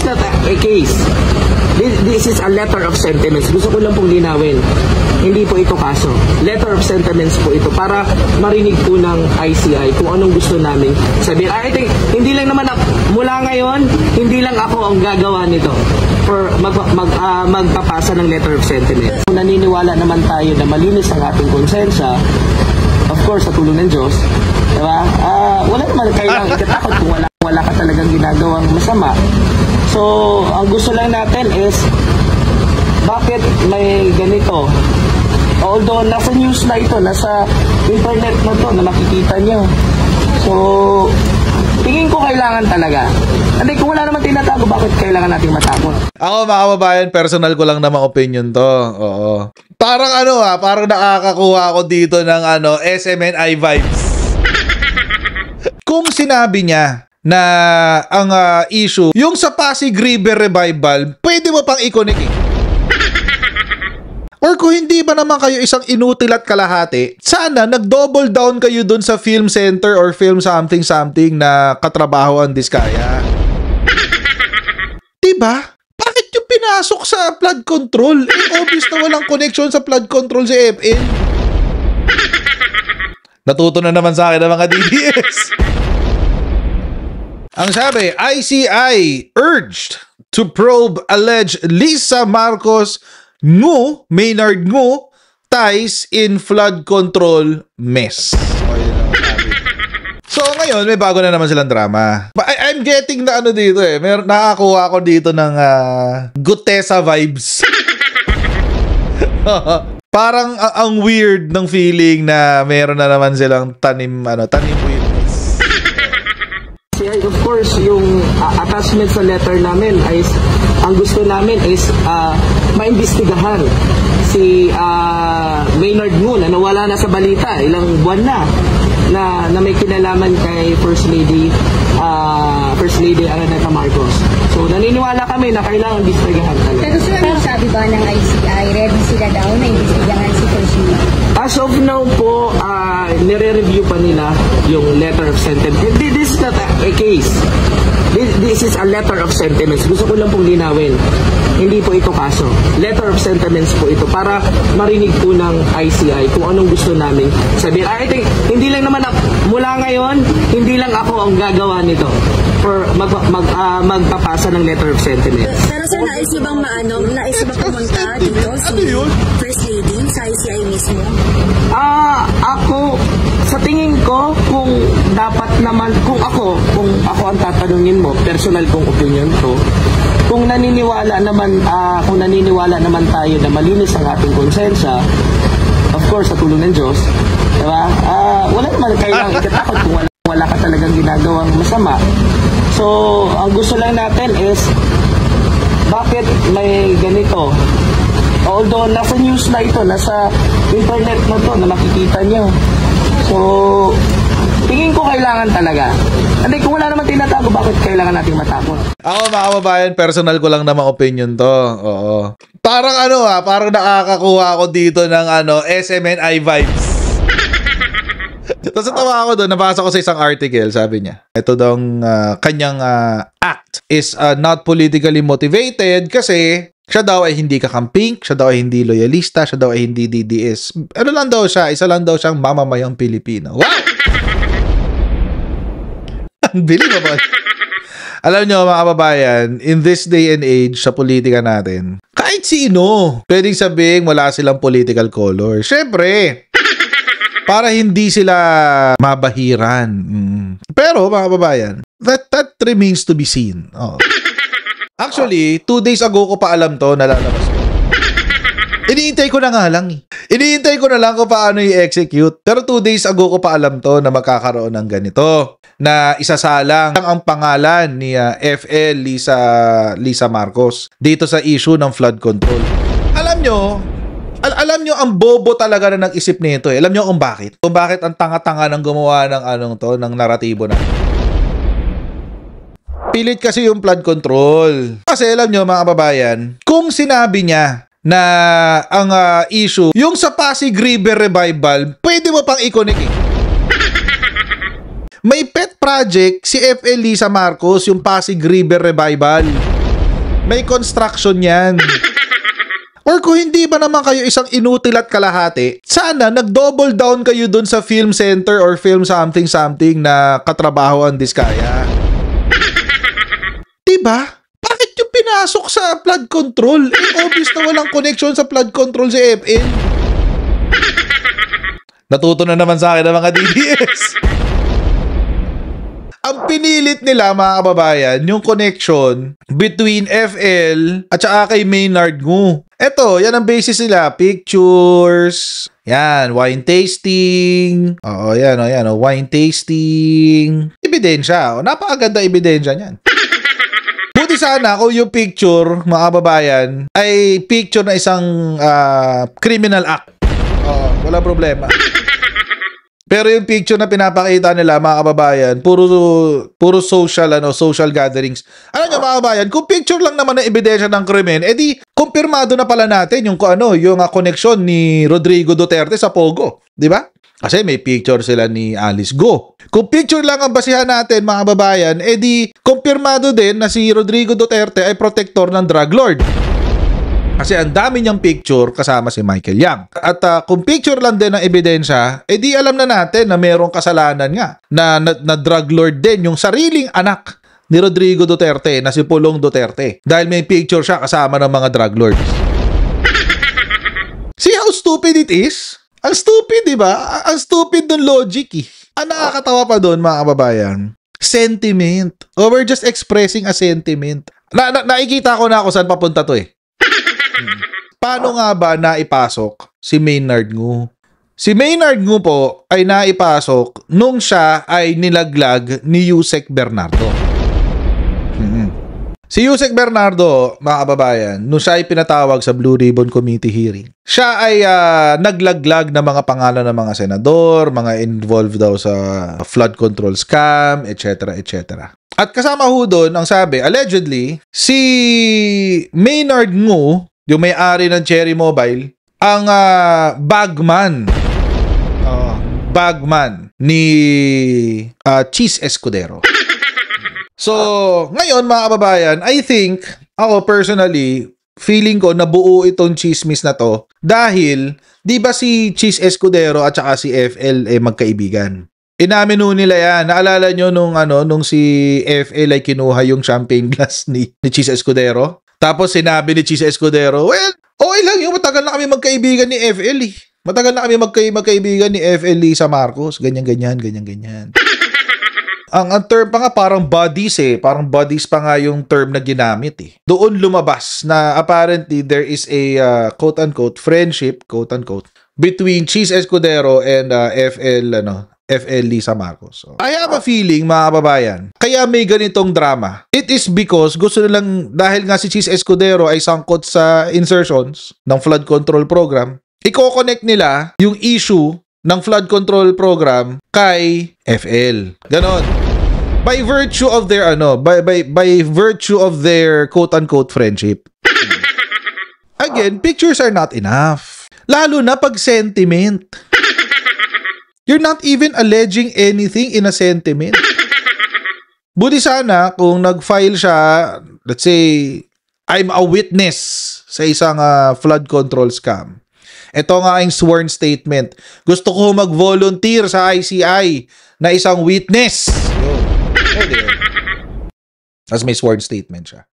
not a case. This is a letter of sentiments. Gusto ko lang pong linawin. Hindi po ito kaso. Letter of sentiments po ito para marinig po ng ICI kung anong gusto namin sabihin. I think, hindi lang naman, mula ngayon, hindi lang ako ang gagawa nito for magpapasa ng letter of sentiments. Kung naniniwala naman tayo na malinis ang ating konsensya, of course, sa tulong ng Diyos, diba? Wala naman kailangan ikatakot kung wala ka talagang ginagawang masama. So, ang gusto lang natin is, bakit may ganito? Although, nasa news na ito, nasa internet na to, na makikita nyo. So, tingin ko kailangan talaga. Hindi, kung wala naman tinatago, bakit kailangan natin matakot? Ako, mga kababayan, personal ko lang namang opinion to. Oo. Parang parang nakakakuha ako dito ng SMNI vibes. Kung sinabi niya na ang issue, yung sa Pasig River Revival, pwede mo pang i-connect eh. Or kung hindi ba naman kayo isang inutil at kalahati, sana nag-double down kayo dun sa film center or film something na katrabaho ang Diskaya. Diba? Bakit yung pinasok sa flood control? Obvious na walang connection sa flood control si FN. Natuto na naman sa akin ng mga DDS. Ang sabi, ICI urged to probe alleged Lisa Marcos Maynard Ngu ties in flood control mess. So ngayon, may bago na naman silang drama. I'm getting na dito eh. Nakakuha ako dito ng Gutesa vibes. Parang ang weird ng feeling na meron na naman silang tanim witness. Of course, yung attachment sa letter namin ay ang gusto namin is maimbestigahan si Maynard Ngu na nawala na sa balita ilang buwan na may kinalaman kay First Lady Araneta Marcos. So naniniwala kami na kailangan imbestigahan talaga. Pero sir, sabi ba ng ICI, ready sila daw na imbestigahan si First Lady? As of now po, nire-review pa nila yung letter of sentiments. This is not a case. This is a letter of sentiments. Gusto ko lang pong linawin. Hindi po ito kaso. Letter of sentiments po ito para marinig po ng ICI kung anong gusto namin sabihin. I think, hindi lang naman, mula ngayon, hindi lang ako ang gagawa nito for magpapasa ng letter of sentiments. Pero sir, nais niyo bang nais bang pumunta dito si First Lady sa ICI mismo? Ako, sa tingin ko, kung dapat naman, kung ako ang tatanungin mo, personal kong opinion to, kung naniniwala naman tayo na malinis ang ating konsensya, of course, sa tulong ng Diyos, diba? Wala naman kailangan ikatakot kung wala ka talagang ginagawang masama. So, ang gusto lang natin is, bakit may ganito? Although, nasa news na ito, nasa internet na to, na makikita nyo. So, tingin ko kailangan talaga. Hindi, kung wala naman tinatago, bakit kailangan natin matakot? Ako, mga kababayan, personal ko lang namang opinion to. Oo. Parang parang nakakakuha ako dito ng SMNI vibes. Tapos natawa ako doon, nabasa ko sa isang article, sabi niya, ito daw kanyang act is not politically motivated kasi siya daw ay hindi kakamping, siya daw ay hindi loyalista, siya daw ay hindi DDS. Ano lang daw siya? Isa lang daw siyang mamamayang Pilipino. Wow! Unbelievable. Alam nyo, mga kababayan, in this day and age, sa politika natin, kahit sino, pwedeng sabihin wala silang political color. Siyempre, para hindi sila mabahiran. Pero, mga kababayan, that remains to be seen. Oh. Actually, 2 days ago ko pa alam to, nalalabas ko. Iniintay ko na nga lang eh. Iniintay ko na lang kung paano i-execute. Pero 2 days ago ko pa alam to na magkakaroon ng ganito. Na isasalang ang pangalan ni FL Lisa Marcos dito sa issue ng flood control. Alam nyo ang bobo talaga na nag-isip nito eh. Alam nyo kung bakit? Kung bakit ang tanga-tanga ng gumawa ng ng naratibo na. Pilit kasi yung flood control. Kasi alam nyo, mga kababayan, kung sinabi niya na ang issue, yung sa Pasig River Revival, pwede mo pang i-connect eh. May pet project si FL Lisa Marcos, yung Pasig River Revival. May construction yan. Or kung hindi ba naman kayo isang inutil at kalahati, sana nag-double down kayo dun sa film center or film something na katrabaho ang Diskaya. Diba? Bakit yung pinasok sa flood control? Obvious na walang connection sa flood control si FL. Natuto na naman sa akin ng mga DDS. Ang pinilit nila, mga kababayan, yung connection between FL at saka kay Maynard Ngu. Eto, yan ang basis nila. Pictures. Yan, wine tasting. Oo, yan, wine tasting. Ebidensya. Napakaganda ebidensya niyan. Buti sana kung yung picture, mga kababayan, ay picture na isang criminal act. Oo, wala problema. Pero yung picture na pinapakita nila, mga kababayan, puro social gatherings. Alam nyo, mga kababayan, kung picture lang naman ng ebidensya ng krimen, edi kumpirmado na pala natin yung connection ni Rodrigo Duterte sa Pogo, di ba? Kasi may picture sila ni Alice Go. Kung picture lang ang basihan natin, mga kababayan, edi kumpirmado din na si Rodrigo Duterte ay protector ng drug lord. Kasi ang dami niyang picture kasama si Michael Yang. At kung picture lang din ng ebidensya, edi alam na natin na mayroong kasalanan nga na drug lord din yung sariling anak ni Rodrigo Duterte na si Pulong Duterte. Dahil may picture siya kasama ng mga drug lords. See how stupid it is? Ang stupid, di ba? Ang stupid ng logic eh. Ang nakakatawa pa doon, mga kababayan, sentiment. Oh, we're just expressing a sentiment. Nakikita ko na ako saan papunta to eh. Paano nga ba naipasok si Maynard Ngu? Si Maynard Ngu po ay naipasok nung siya ay nilaglag ni Yusek Bernardo. Si Yusek Bernardo, mga kababayan, nung siya ay pinatawag sa Blue Ribbon Committee hearing, siya ay naglaglag ng mga pangalan ng mga senador, mga involved daw sa flood control scam, etc. etc. At kasama ho doon, ang sabi, allegedly, si Maynard Ngu, yung may-ari ng Cherry Mobile, ang bagman ni Cheese Escudero. So, ngayon mga kababayan, I think, ako personally, feeling ko nabuo itong chismis na to dahil, di ba si Cheese Escudero at saka si FL magkaibigan? Inamin nun nila yan. Naalala nyo nung si FL ay kinuha yung champagne glass ni Cheese Escudero? Tapos sinabi ni Cheese Escudero, well, okay lang yun, matagal na kami magkaibigan ni FL eh. Matagal na kami magkaibigan ni FL Lisa Marcos. Ganyan. Ang term pa nga parang buddies eh. Parang buddies pa nga yung term na ginamit eh. Doon lumabas na apparently there is a quote-unquote friendship, quote-unquote, between Cheese Escudero and FL Lisa Marcos. So, I have a feeling, mga kababayan, kaya may ganitong drama. It is because gusto nilang, dahil nga si Cheese Escudero ay sangkot sa insertions ng flood control program, i-connect nila yung issue ng flood control program kay FL. Ganon. By virtue of their by virtue of their quote-unquote friendship. Again, pictures are not enough. Lalo na pag sentiment. You're not even alleging anything in a sentiment. Buti sana kung nag-file siya, let's say, I'm a witness sa isang flood control scam. Ito nga ang sworn statement. Gusto ko mag-volunteer sa ICI na isang witness. Yun. Tapos may sworn statement siya.